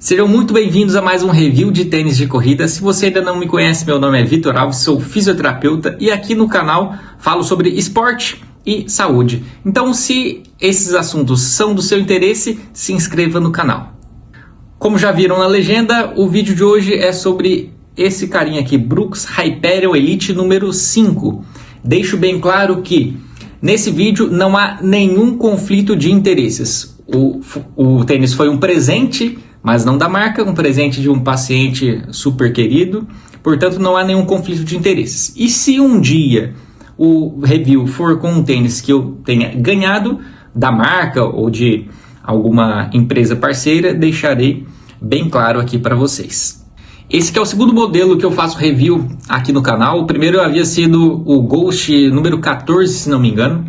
Sejam muito bem-vindos a mais um review de tênis de corrida. Se você ainda não me conhece, meu nome é Vitor Alves, sou fisioterapeuta e aqui no canal falo sobre esporte e saúde. Então, se esses assuntos são do seu interesse, se inscreva no canal. Como já viram na legenda, o vídeo de hoje é sobre esse carinha aqui, Brooks Hyperion Elite número 5. Deixo bem claro que nesse vídeo não há nenhum conflito de interesses. O tênis foi um presente, mas não da marca, um presente de um paciente super querido, portanto não há nenhum conflito de interesses. E se um dia o review for com um tênis que eu tenha ganhado da marca ou de alguma empresa parceira, deixarei bem claro aqui para vocês. Esse que é o segundo modelo que eu faço review aqui no canal. O primeiro havia sido o Ghost número 14, se não me engano.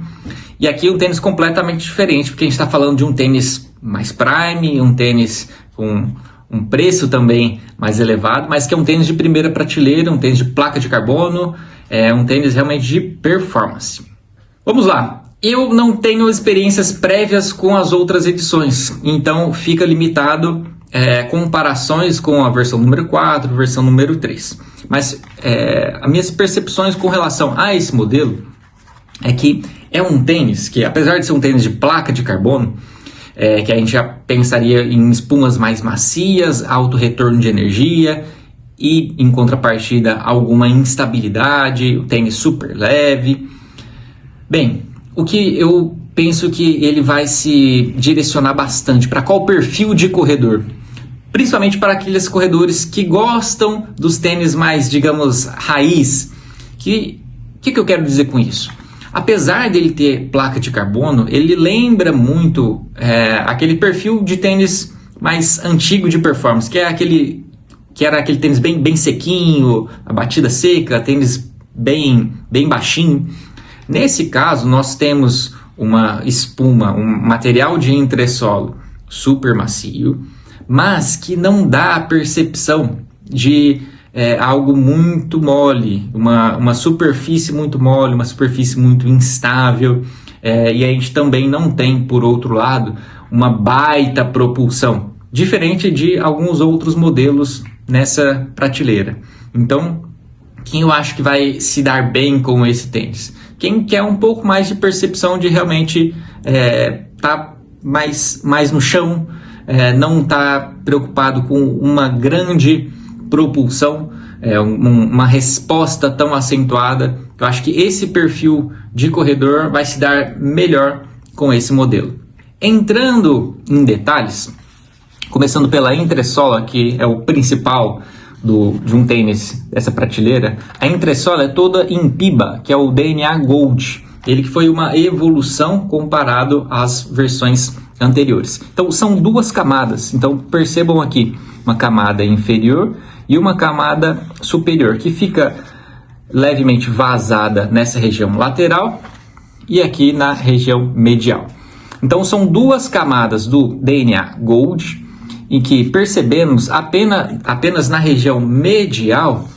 E aqui um tênis completamente diferente, porque a gente está falando de um tênis mais prime, um tênis com um preço também mais elevado, mas que é um tênis de primeira prateleira, um tênis de placa de carbono, um tênis realmente de performance. Vamos lá. Eu não tenho experiências prévias com as outras edições, então fica limitado comparações com a versão número 4, versão número 3. Mas as minhas percepções com relação a esse modelo é que é um tênis que, apesar de ser um tênis de placa de carbono, que a gente já pensaria em espumas mais macias, alto retorno de energia e, em contrapartida, alguma instabilidade, o tênis super leve. Bem, o que eu penso que ele vai se direcionar bastante para qual perfil de corredor? Principalmente para aqueles corredores que gostam dos tênis mais, digamos, raiz. O que eu quero dizer com isso? Apesar dele ter placa de carbono, ele lembra muito aquele perfil de tênis mais antigo de performance, que era aquele tênis bem sequinho, a batida seca, tênis bem baixinho. Nesse caso, nós temos uma espuma, um material de entresolo super macio, mas que não dá a percepção de algo muito mole, uma superfície muito mole, uma superfície muito instável, e a gente também não tem, por outro lado, uma baita propulsão, diferente de alguns outros modelos nessa prateleira. Então, quem eu acho que vai se dar bem com esse tênis? Quem quer um pouco mais de percepção de realmente tá mais no chão, não está preocupado com uma grande propulsão, uma resposta tão acentuada. Eu acho que esse perfil de corredor vai se dar melhor com esse modelo. Entrando em detalhes, começando pela entressola, que é o principal de um tênis dessa prateleira, a entressola é toda em PIBA, que é o DNA Gold. Ele que foi uma evolução comparado às versões anteriores. Então são duas camadas, então percebam aqui uma camada inferior e uma camada superior, que fica levemente vazada nessa região lateral e aqui na região medial. Então são duas camadas do DNA Gold, em que percebemos apenas na região medial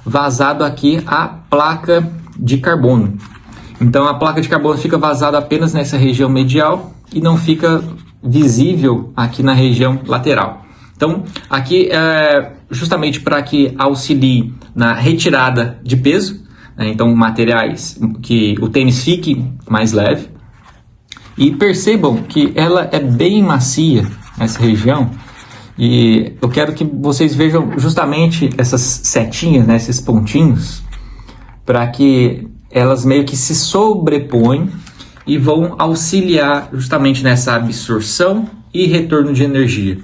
vazado aqui a placa de carbono. Então a placa de carbono fica vazada apenas nessa região medial e não fica visível aqui na região lateral. Então aqui é justamente para que auxilie na retirada de peso, né? Então materiais que o tênis fique mais leve. E percebam que ela é bem macia nessa região, e eu quero que vocês vejam justamente essas setinhas, né, esses pontinhos, para que elas meio que se sobrepõem e vão auxiliar justamente nessa absorção e retorno de energia.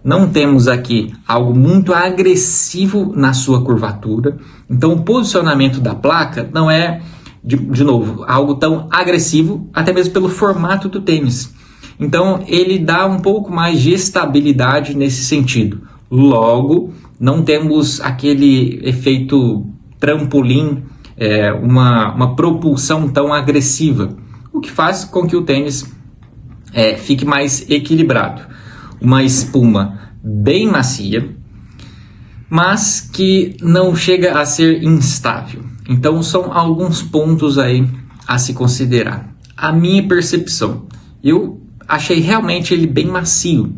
Não temos aqui algo muito agressivo na sua curvatura, então o posicionamento da placa não é, de novo, algo tão agressivo, até mesmo pelo formato do tênis. Então ele dá um pouco mais de estabilidade nesse sentido. Logo, não temos aquele efeito trampolim, uma propulsão tão agressiva, o que faz com que o tênis fique mais equilibrado. Uma espuma bem macia, mas que não chega a ser instável. Então são alguns pontos aí a se considerar. A minha percepção, eu achei realmente ele bem macio,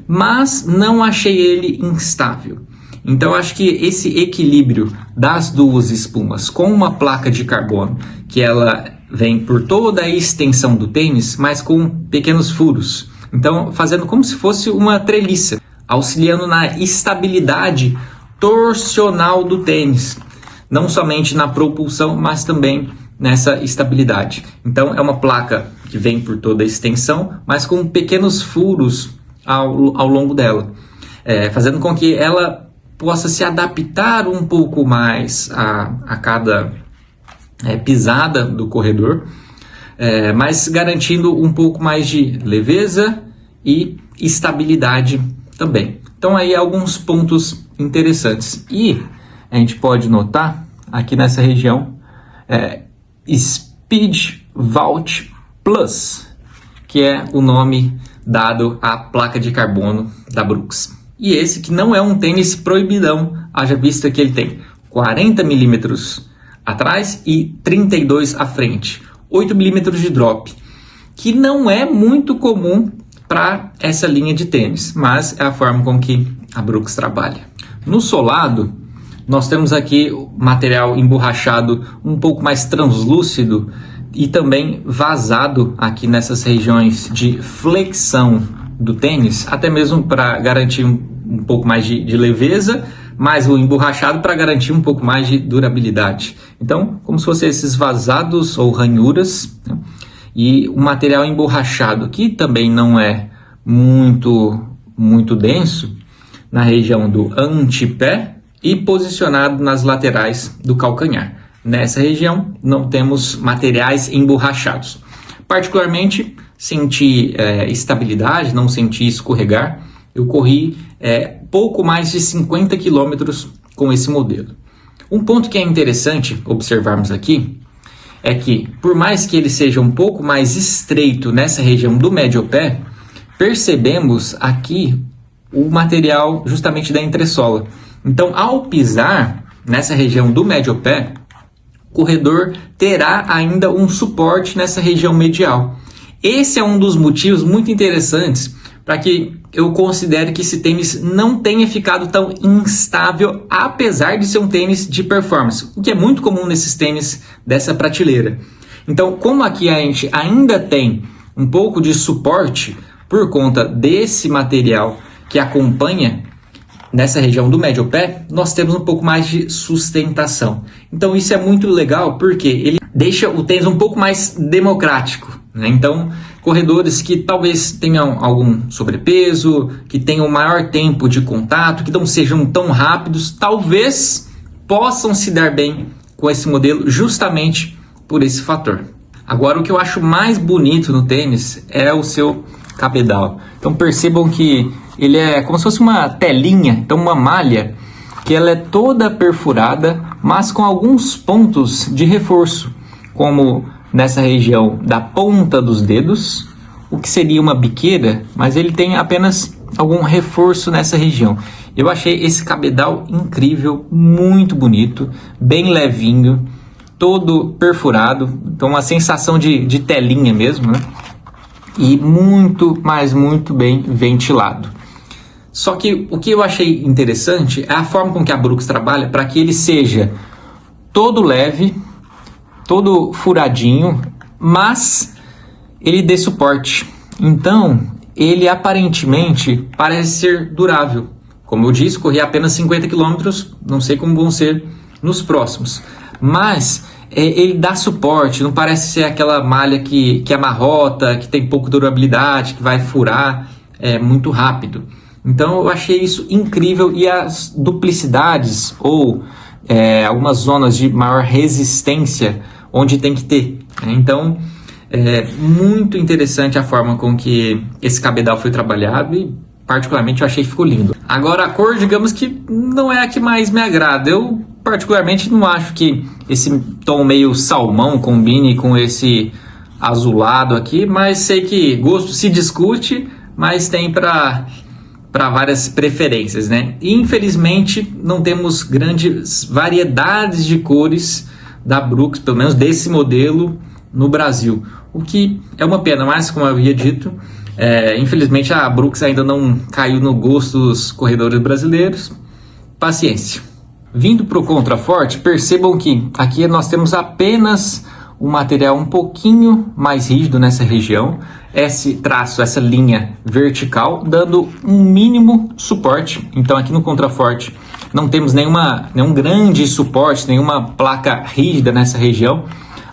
mas não achei ele instável. Então acho que esse equilíbrio das duas espumas com uma placa de carbono, que ela vem por toda a extensão do tênis, mas com pequenos furos. Então fazendo como se fosse uma treliça, auxiliando na estabilidade torsional do tênis. Não somente na propulsão, mas também nessa estabilidade. Então é uma placa que vem por toda a extensão, mas com pequenos furos ao longo dela. Fazendo com que ela possa se adaptar um pouco mais a cada pisada do corredor, mas garantindo um pouco mais de leveza e estabilidade também. Então aí alguns pontos interessantes. E a gente pode notar aqui nessa região Speed Vault Plus, que é o nome dado à placa de carbono da Brooks. E esse que não é um tênis proibidão, haja vista que ele tem 40 milímetros atrás e 32 à frente, 8 milímetros de drop, que não é muito comum para essa linha de tênis, mas é a forma com que a Brooks trabalha. No solado, nós temos aqui o material emborrachado um pouco mais translúcido e também vazado aqui nessas regiões de flexão do tênis, até mesmo para garantir um pouco mais de leveza, mas o emborrachado para garantir um pouco mais de durabilidade. Então, como se fossem esses vazados ou ranhuras, né? E o material emborrachado, que também não é muito denso, na região do antepé e posicionado nas laterais do calcanhar. Nessa região não temos materiais emborrachados. Particularmente senti estabilidade, não senti escorregar. Eu corri pouco mais de 50 km com esse modelo. Um ponto que é interessante observarmos aqui é que, por mais que ele seja um pouco mais estreito nessa região do médio pé, percebemos aqui o material justamente da entressola. Então, ao pisar nessa região do médio pé, o corredor terá ainda um suporte nessa região medial. Esse é um dos motivos muito interessantes para que eu considere que esse tênis não tenha ficado tão instável, apesar de ser um tênis de performance, o que é muito comum nesses tênis dessa prateleira. Então, como aqui a gente ainda tem um pouco de suporte por conta desse material que acompanha nessa região do médio pé, nós temos um pouco mais de sustentação. Então isso é muito legal porque ele deixa o tênis um pouco mais democrático, né? Então, corredores que talvez tenham algum sobrepeso, que tenham maior tempo de contato, que não sejam tão rápidos, talvez possam se dar bem com esse modelo justamente por esse fator. Agora, o que eu acho mais bonito no tênis é o seu cabedal. Então percebam que ele é como se fosse uma telinha, então uma malha, que ela é toda perfurada, mas com alguns pontos de reforço, como nessa região da ponta dos dedos, o que seria uma biqueira, mas ele tem apenas algum reforço nessa região. Eu achei esse cabedal incrível, muito bonito, bem levinho, todo perfurado, então uma sensação de telinha mesmo, né? E muito bem ventilado. Só que o que eu achei interessante é a forma com que a Brooks trabalha para que ele seja todo leve, todo furadinho, mas ele dê suporte. Então, ele aparentemente parece ser durável. Como eu disse, corri apenas 50 km, não sei como vão ser nos próximos. Mas ele dá suporte, não parece ser aquela malha que amarrota, que tem pouca durabilidade, que vai furar muito rápido. Então eu achei isso incrível, e as duplicidades ou algumas zonas de maior resistência onde tem que ter. Então é muito interessante a forma com que esse cabedal foi trabalhado e particularmente eu achei que ficou lindo. Agora a cor, digamos que não é a que mais me agrada. Eu particularmente não acho que esse tom meio salmão combine com esse azulado aqui, mas sei que gosto se discute, mas tem para várias preferências, né? E, infelizmente não temos grandes variedades de cores da Brooks, pelo menos desse modelo, no Brasil, o que é uma pena, mas como eu havia dito, Infelizmente a Brooks ainda não caiu no gosto dos corredores brasileiros. Paciência. Vindo para o contraforte, percebam que aqui nós temos apenas um material um pouquinho mais rígido nessa região, esse traço, essa linha vertical, dando um mínimo suporte. Então aqui no contraforte não temos nenhum grande suporte, nenhuma placa rígida nessa região,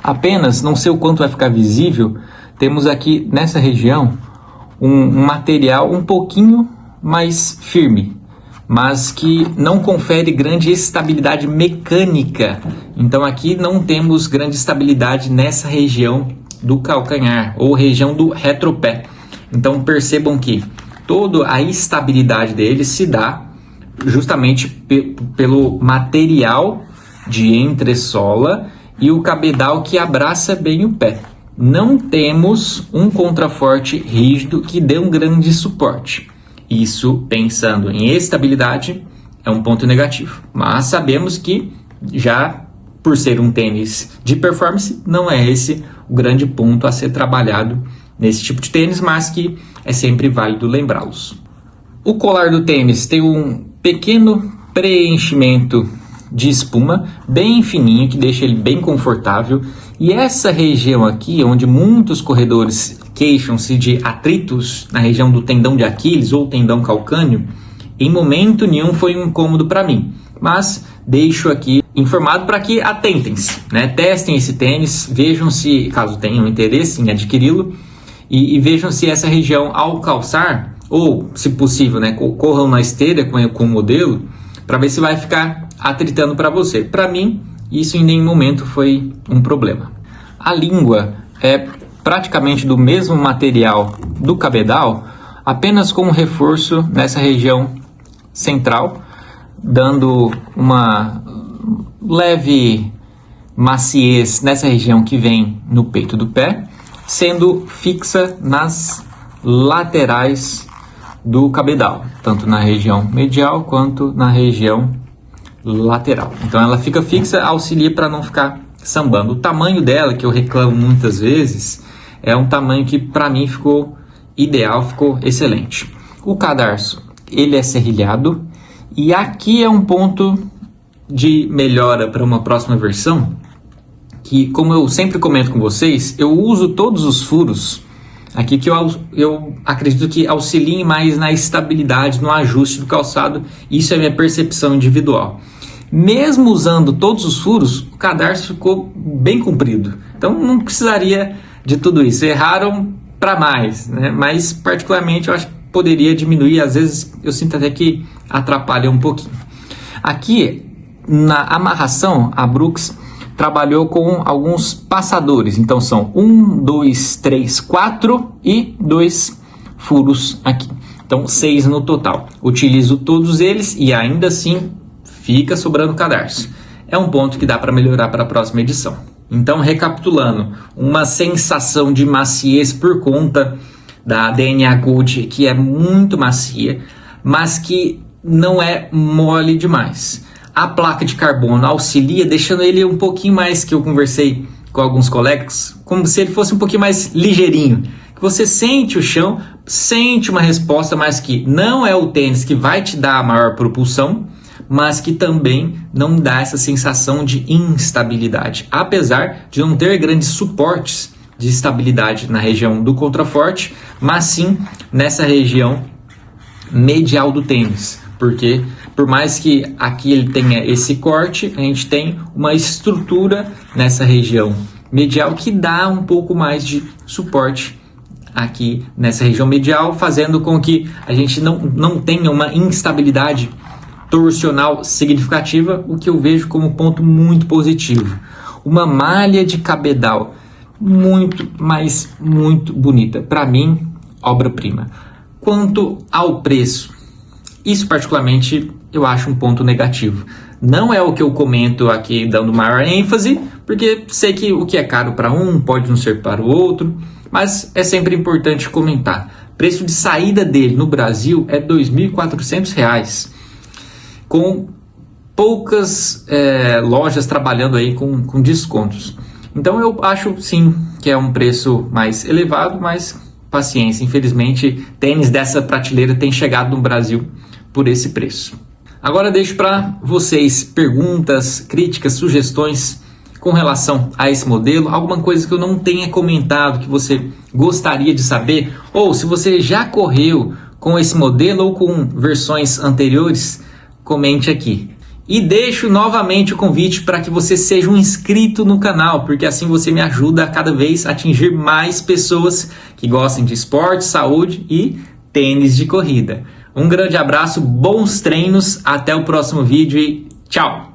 apenas, não sei o quanto vai ficar visível, temos aqui nessa região um material um pouquinho mais firme, mas que não confere grande estabilidade mecânica. Então aqui não temos grande estabilidade nessa região do calcanhar ou região do retropé. Então percebam que toda a estabilidade dele se dá justamente pelo material de entressola e o cabedal que abraça bem o pé. Não temos um contraforte rígido que dê um grande suporte. Isso, pensando em estabilidade, é um ponto negativo. Mas sabemos que, já por ser um tênis de performance, não é esse o grande ponto a ser trabalhado nesse tipo de tênis, mas que é sempre válido lembrá-los. O colar do tênis tem um pequeno preenchimento de espuma, bem fininho, que deixa ele bem confortável. E essa região aqui, onde muitos corredores queixam-se de atritos na região do tendão de Aquiles ou tendão calcâneo, em momento nenhum foi um incômodo para mim. Mas deixo aqui informado para que atentem-se, né? Testem esse tênis, vejam se, caso tenham interesse em adquiri-lo, e vejam se essa região ao calçar, ou se possível, né, corram na esteira com o modelo, para ver se vai ficar atritando para você. Para mim, isso em nenhum momento foi um problema. A língua é praticamente do mesmo material do cabedal, apenas com um reforço nessa região central, dando uma leve maciez nessa região que vem no peito do pé, sendo fixa nas laterais do cabedal, tanto na região medial quanto na região lateral. Então ela fica fixa, auxilia para não ficar sambando. O tamanho dela, que eu reclamo muitas vezes, é um tamanho que para mim ficou ideal, ficou excelente. O cadarço, ele é serrilhado, e aqui é um ponto de melhora para uma próxima versão, que, como eu sempre comento com vocês, eu uso todos os furos aqui que eu acredito que auxiliem mais na estabilidade, no ajuste do calçado. Isso é minha percepção individual. Mesmo usando todos os furos, o cadarço ficou bem comprido. Então não precisaria de tudo isso. Erraram para mais, né? Mas particularmente eu acho que poderia diminuir. Às vezes eu sinto até que atrapalha um pouquinho. Aqui na amarração, a Brooks trabalhou com alguns passadores. Então são 1, 2, 3, 4 e 2 furos aqui. Então 6 no total. Utilizo todos eles e ainda assim fica sobrando cadarço. É um ponto que dá para melhorar para a próxima edição. Então, recapitulando, uma sensação de maciez por conta da DNA Gold, que é muito macia, mas que não é mole demais. A placa de carbono auxilia, deixando ele um pouquinho mais, que eu conversei com alguns colegas, como se ele fosse um pouquinho mais ligeirinho. Que você sente o chão, sente uma resposta, mas que não é o tênis que vai te dar a maior propulsão, mas que também não dá essa sensação de instabilidade, apesar de não ter grandes suportes de estabilidade na região do contraforte, mas sim nessa região medial do tênis, porque por mais que aqui ele tenha esse corte, a gente tem uma estrutura nessa região medial que dá um pouco mais de suporte aqui nessa região medial, fazendo com que a gente não tenha uma instabilidade torsional significativa, o que eu vejo como ponto muito positivo. Uma malha de cabedal muito, mas muito bonita. Para mim, obra-prima. Quanto ao preço, isso particularmente eu acho um ponto negativo. Não é o que eu comento aqui dando maior ênfase, porque sei que o que é caro para um pode não ser para o outro, mas é sempre importante comentar. Preço de saída dele no Brasil é R$ 2.400, com poucas lojas trabalhando aí com descontos. Então eu acho sim que é um preço mais elevado, mas paciência, infelizmente tênis dessa prateleira tem chegado no Brasil por esse preço. Agora deixo para vocês perguntas, críticas, sugestões com relação a esse modelo, alguma coisa que eu não tenha comentado que você gostaria de saber, ou se você já correu com esse modelo ou com versões anteriores, comente aqui. E deixo novamente o convite para que você seja um inscrito no canal, porque assim você me ajuda a cada vez atingir mais pessoas que gostem de esporte, saúde e tênis de corrida. Um grande abraço, bons treinos, até o próximo vídeo e tchau!